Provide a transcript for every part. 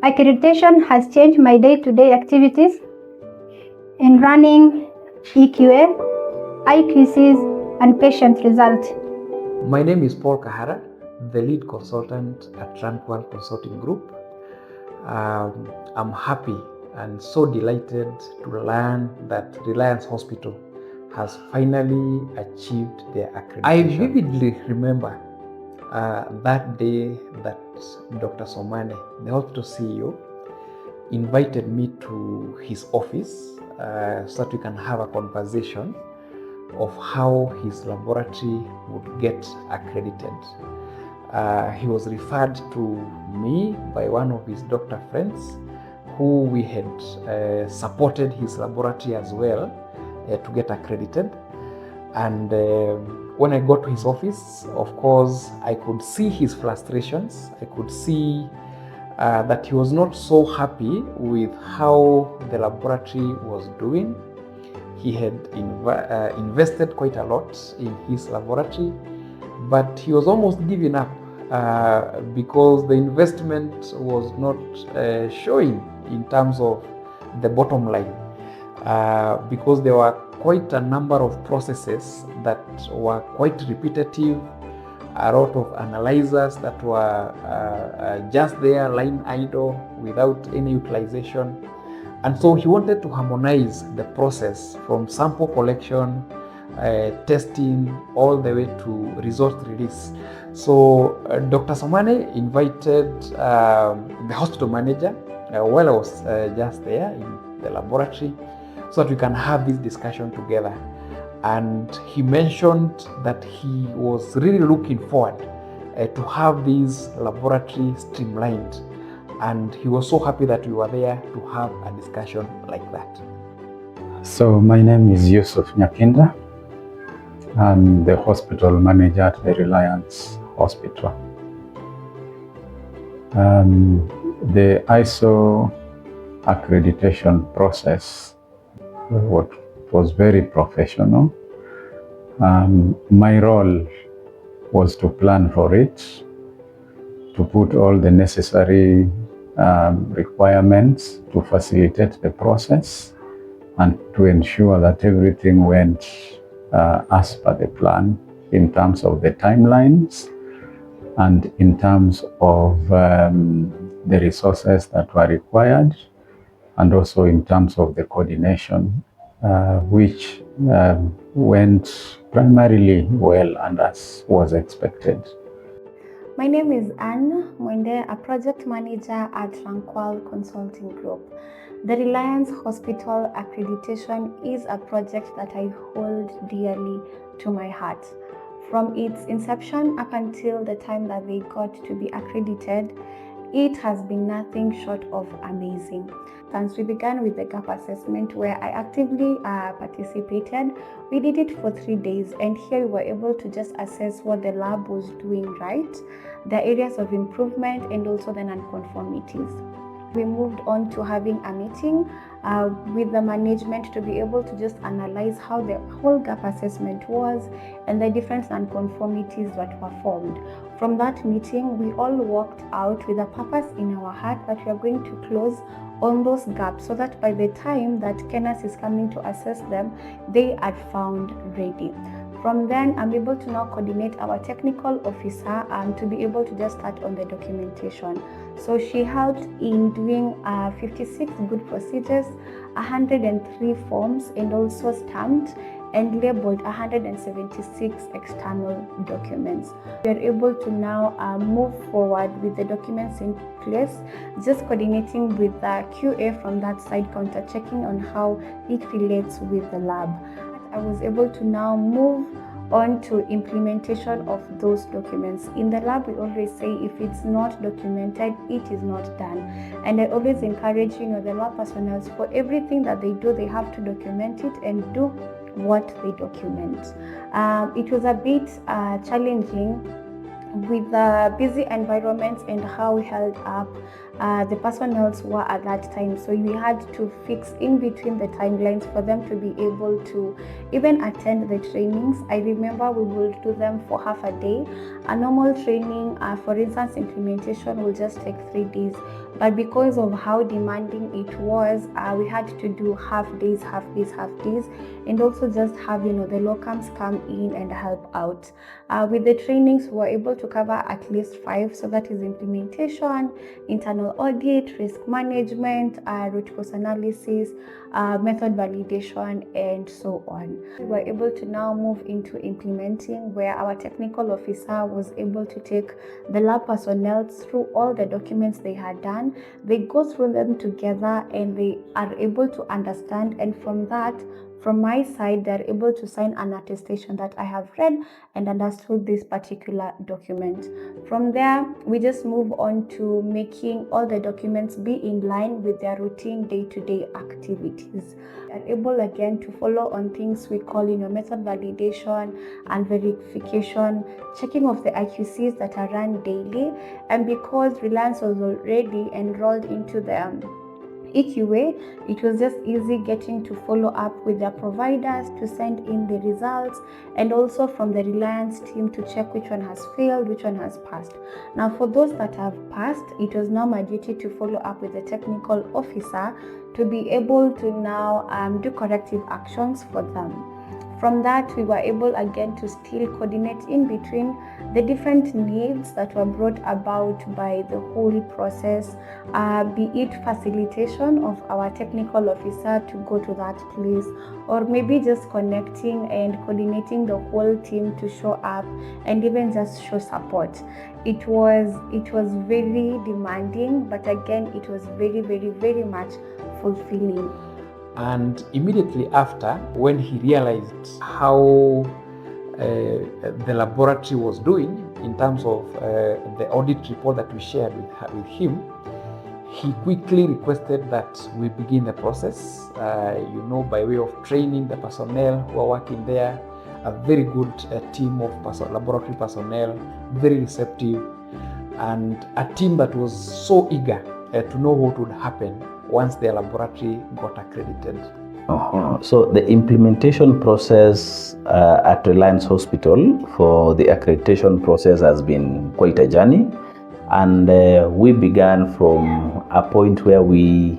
Accreditation has changed my day-to-day activities in running EQA, IQCs, and patient results. My name is Paul Kahara, the lead consultant at Tranquil Consulting Group. I'm happy and so delighted to learn that Reliance Hospital has finally achieved their accreditation. I vividly remember that day that Dr. Somane, the hospital CEO, invited me to his office so that we can have a conversation of how his laboratory would get accredited. He was referred to me by one of his doctor friends who we had supported his laboratory as well to get accredited. And when I got to his office, of course, I could see his frustrations. I could see that he was not so happy with how the laboratory was doing. He had invested quite a lot in his laboratory, but he was almost giving up because the investment was not showing in terms of the bottom line, because there were quite a number of processes that were quite repetitive, a lot of analyzers that were just there, lying idle, without any utilization. And so he wanted to harmonize the process from sample collection, testing, all the way to result release. So Dr. Somane invited the hospital manager while I was just there in the laboratory so that we can have this discussion together. And he mentioned that he was really looking forward to have this laboratory streamlined. And he was so happy that we were there to have a discussion like that. So my name is Yusuf Nyakinda. I'm the hospital manager at the Reliance Hospital. The ISO accreditation process was very professional. My role was to plan for it, to put all the necessary requirements to facilitate the process and to ensure that everything went as per the plan in terms of the timelines and in terms of the resources that were required, and also in terms of the coordination, which went primarily well and as was expected. My name is Anne Mwende, a project manager at Tranquil Consulting Group. The Reliance Hospital accreditation is a project that I hold dearly to my heart. From its inception up until the time that they got to be accredited, it has been nothing short of amazing. Since we began with the gap assessment, where I actively participated, we did it for 3 days, and here we were able to just assess what the lab was doing right, the areas of improvement, and also the non-conformities. We moved on to having a meeting with the management to be able to just analyze how the whole gap assessment was and the different non-conformities that were formed. From that meeting, we all walked out with a purpose in our heart that we are going to close on those gaps so that by the time that Kenas is coming to assess them, they are found ready. From then, I'm able to now coordinate our technical officer to be able to just start on the documentation. So she helped in doing 56 good procedures, 103 forms, and also stamped and labeled 176 external documents. We are able to now move forward with the documents in place, just coordinating with the QA from that side, counter checking on how it relates with the lab. I was able to now move on to implementation of those documents. In the lab, we always say if it's not documented, it is not done. And I always encourage the lab personnel, for everything that they do, they have to document it and do what they document. It was a bit challenging with the busy environment and how we held up the personnel were at that time. So we had to fix in between the timelines for them to be able to even attend the trainings. I remember we would do them for half a day. A normal training, for instance, implementation will just take 3 days. but because of how demanding it was, we had to do half days, and also just have the locums come in and help out. With the trainings, we were able to cover at least 5, so that is implementation, internal audit, risk management, root cause analysis, method validation, and so on. We were able to now move into implementing, where our technical officer was able to take the lab personnel through all the documents they had done. They go through them together and they are able to understand, and from that, from my side, they're able to sign an attestation that I have read and understood this particular document. From there, we just move on to making all the documents be in line with their routine day-to-day activities. They're able again to follow on things we call method validation and verification, checking of the IQCs that are run daily. And because Reliance was already enrolled into the EQA, it was just easy getting to follow up with their providers to send in the results, and also from the Reliance team to check which one has failed, which one has passed. Now, for those that have passed, it was now my duty to follow up with the technical officer to be able to now do corrective actions for them. From that, we were able again to still coordinate in between the different needs that were brought about by the whole process, be it facilitation of our technical officer to go to that place, or maybe just connecting and coordinating the whole team to show up and even just show support. It was very demanding, but again, it was very, very, very much fulfilling. And immediately after, when he realized how the laboratory was doing in terms of the audit report that we shared with him, he quickly requested that we begin the process, by way of training the personnel who are working there, a very good team of laboratory personnel, very receptive, and a team that was so eager to know what would happen once their laboratory got accredited. So the implementation process at Reliance Hospital for the accreditation process has been quite a journey, and we began from a point where we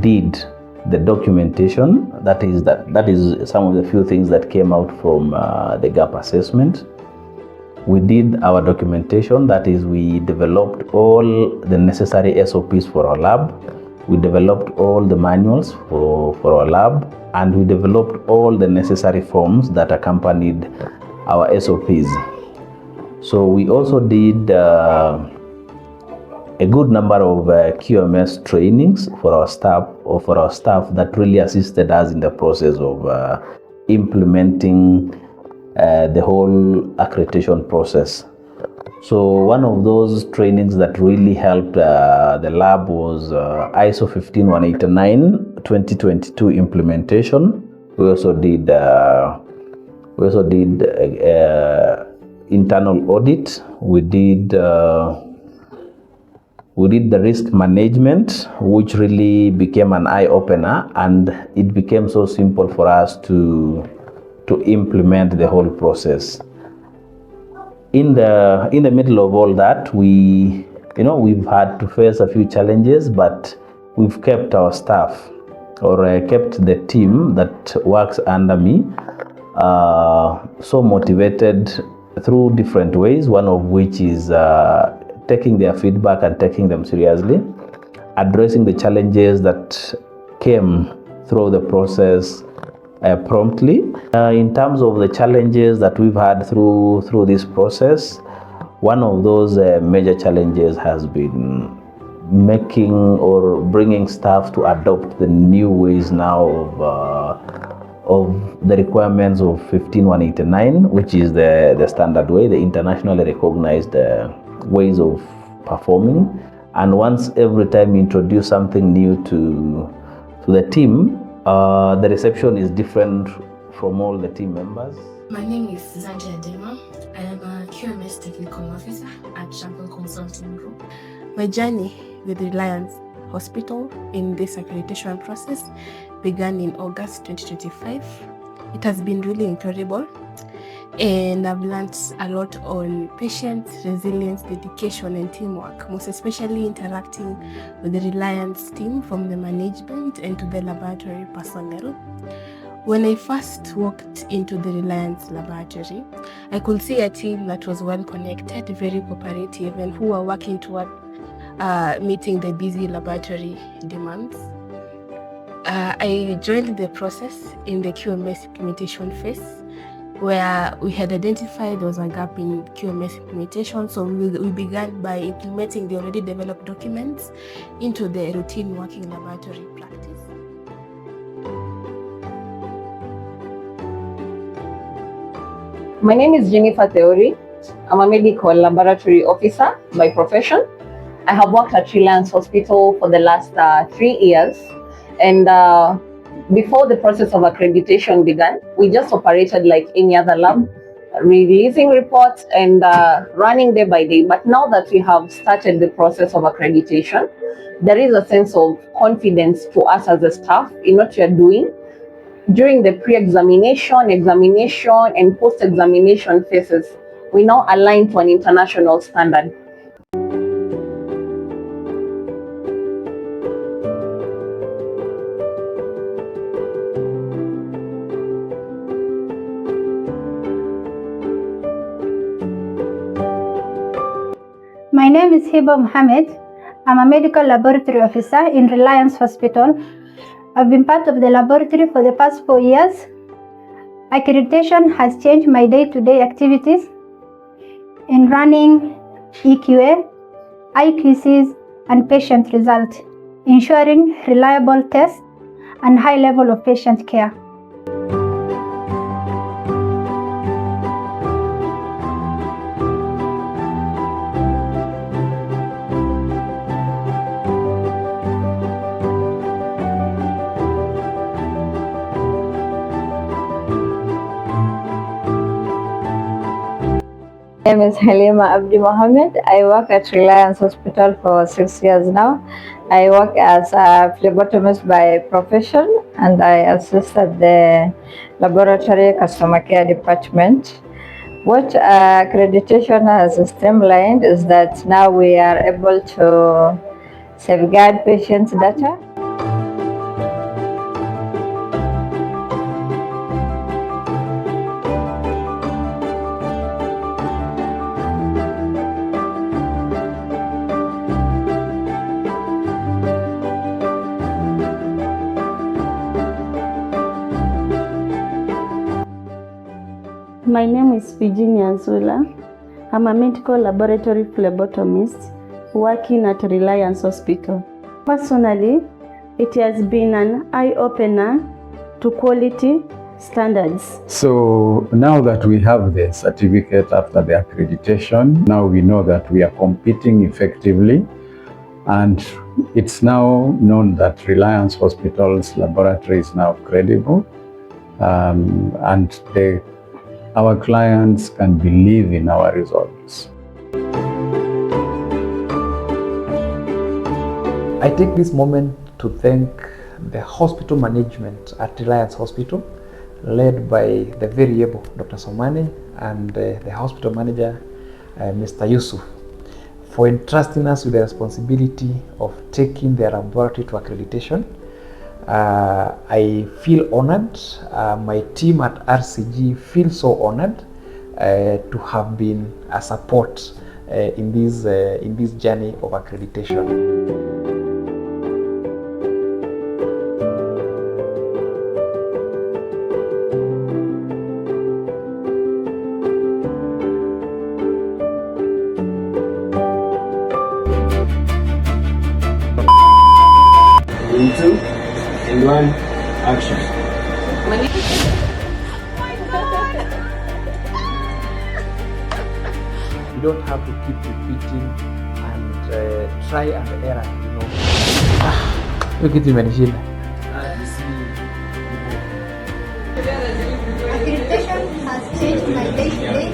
did the documentation. That is some of the few things that came out from the gap assessment. We did our documentation, that is, we developed all the necessary SOPs for our lab. We developed all the manuals for our lab, and we developed all the necessary forms that accompanied our SOPs. So we also did a good number of QMS trainings for our staff that really assisted us in the process of implementing the whole accreditation process. So one of those trainings that really helped the lab was ISO 15189 2022 implementation. We also did internal audit. We did the risk management, which really became an eye opener, and it became so simple for us to implement the whole process. In the middle of all that, we've had to face a few challenges, but we've kept our staff, or kept the team that works under me, so motivated through different ways, one of which is taking their feedback and taking them seriously, addressing the challenges that came through the process promptly. In terms of the challenges that we've had through this process, one of those major challenges has been making or bringing staff to adopt the new ways now of the requirements of 15189, which is the standard way, the internationally recognized ways of performing. And once every time you introduce something new to the team, the reception is different from all the team members. My name is Zanja Adema. I am a QMS Technical Officer at Champion Consulting Group. My journey with Reliance Hospital in this accreditation process began in August 2025. It has been really incredible. and I've learned a lot on patience, resilience, dedication, and teamwork, most especially interacting with the Reliance team from the management and to the laboratory personnel. When I first walked into the Reliance laboratory, I could see a team that was well connected, very cooperative, and who are working toward meeting the busy laboratory demands. I joined the process in the QMS implementation phase, where we had identified there was a gap in QMS implementation, so we began by implementing the already developed documents into the routine working laboratory practice. My name is Jennifer Theory. I'm a medical laboratory officer by profession. I have worked at Reliance Hospital for the last 3 years. And before the process of accreditation began, we just operated like any other lab, releasing reports and running day by day. But now that we have started the process of accreditation, there is a sense of confidence to us as a staff in what we are doing. During the pre-examination, examination, and post-examination phases, we now align to an international standard. My name is Hiba Mohammed. I'm a medical laboratory officer in Reliance Hospital. I've been part of the laboratory for the past 4 years. Accreditation has changed my day-to-day activities in running EQA, IQCs, and patient results, ensuring reliable tests and high level of patient care. My name is Halima Abdi Mohammed. I work at Reliance Hospital for 6 years now. I work as a phlebotomist by profession, and I assist at the laboratory customer care department. What accreditation has streamlined is that now we are able to safeguard patients' data. My name is Virginia Zula. I'm a medical laboratory phlebotomist working at Reliance Hospital. Personally, it has been an eye-opener to quality standards. So now that we have the certificate after the accreditation, now we know that we are competing effectively, and it's now known that Reliance Hospital's laboratory is now credible, and our clients can believe in our results. I take this moment to thank the hospital management at Reliance Hospital, led by the very able Dr. Somane and the hospital manager, Mr. Yusuf, for entrusting us with the responsibility of taking their laboratory to accreditation. I feel honored. My team at RCG feels so honored to have been a support in this journey of accreditation. In 2, in 1, action. You don't have to keep repeating and try and error, you know. Hiyo kitu imenishinda. Accreditation has changed my day-to-day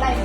life.